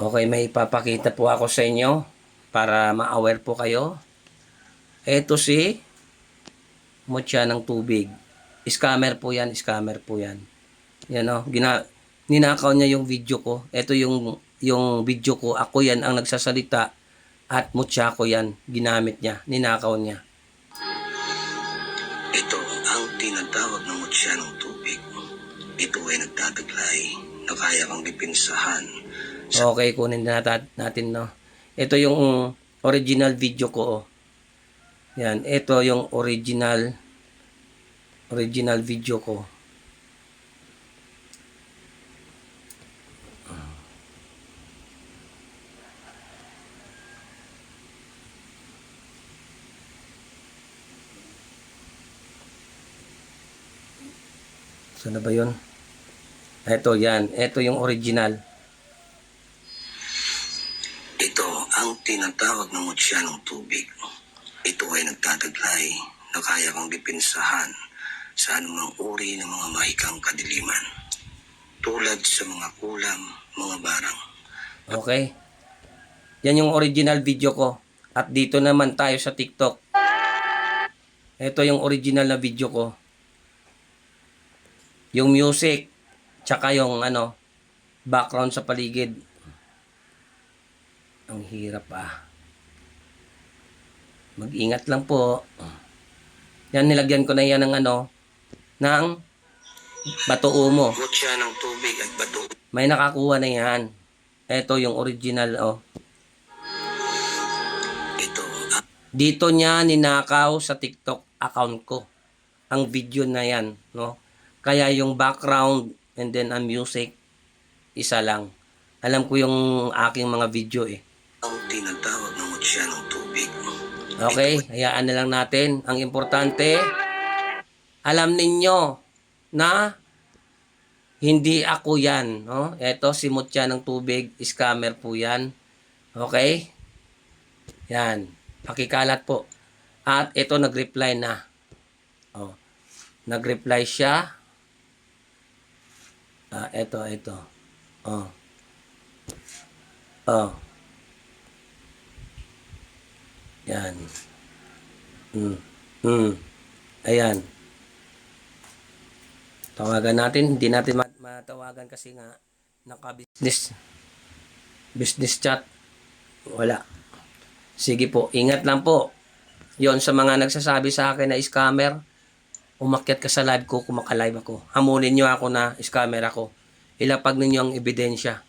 Okay, may ipapakita po ako sa inyo para ma-aware po kayo. Ito si mutya ng tubig. Scammer po yan, scammer po yan. Yan o, ninakaw niya yung video ko. Ito yung video ko, ako yan ang nagsasalita at mutya ko yan, ginamit niya, ninakaw niya. Ito ang tinatawag na mutya ng tubig. Ito ay nagtataglay na kaya kang dipinsahan. Okay, kunin natin, no. Ito yung original video ko, oh. Yan, ito yung original video ko. Saan na ba yun? Ito, yan. Ito yung original. Ito ang tinatawag na mutya ng tubig. Ito ay nagtataglay na kaya kang dipinsahan sa anumang uri ng mga mahikang kadiliman. Tulad sa mga kulam, mga barang. Okay? Yan yung original video ko. At dito naman tayo sa TikTok. Ito yung original na video ko. Yung music, tsaka yung background sa paligid. Ang hirap Mag-ingat lang po. Yan, nilagyan ko na yan ng ng bato umo. Mutya ng tubig at bato. May nakakuha na yan. Ito yung original, Ito Dito niya ninakaw sa TikTok account ko. Ang video na yan, no? Kaya yung background and then ang music, isa lang. Alam ko yung aking mga video ang tinatawag na mutya ng tubig. Okay, hayaan na lang natin. Ang importante, alam ninyo na hindi ako yan. No? Ito, si mutya ng tubig, scammer po yan. Okay? Yan. Pakikalat po. At ito, nag-reply na. Nag-reply siya. Ito. Yan. Ayan. Tawagan natin. Hindi natin matawagan kasi nga business chat. Wala. Sige po. Ingat lang po. Yon sa mga nagsasabi sa akin na scammer, umakyat ka sa live ko, kumaka-live ako. Hamulin nyo ako na scammer ako. Ilapag ninyo ang ebidensya.